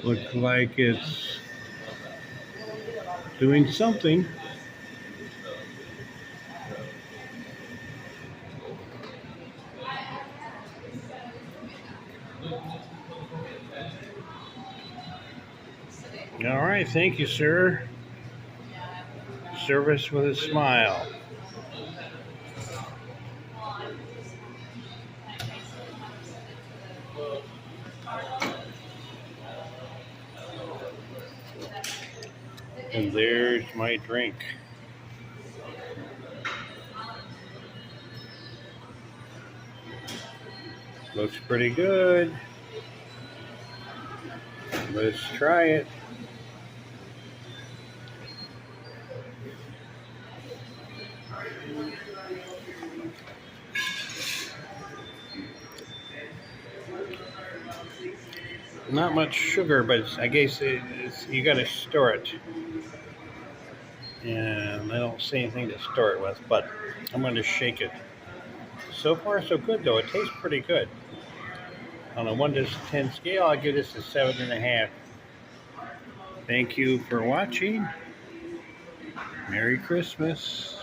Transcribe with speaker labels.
Speaker 1: Looks like it's doing something. All right, thank you, sir. Service with a smile. And there's my drink. Looks pretty good. Let's try it. Not much sugar, but I guess you got to store it. And I don't see anything to store it with, but I'm going to shake it. So far, so good, though. It tastes pretty good. On a 1 to 10 scale, I'll give this a 7.5. Thank you for watching. Merry Christmas.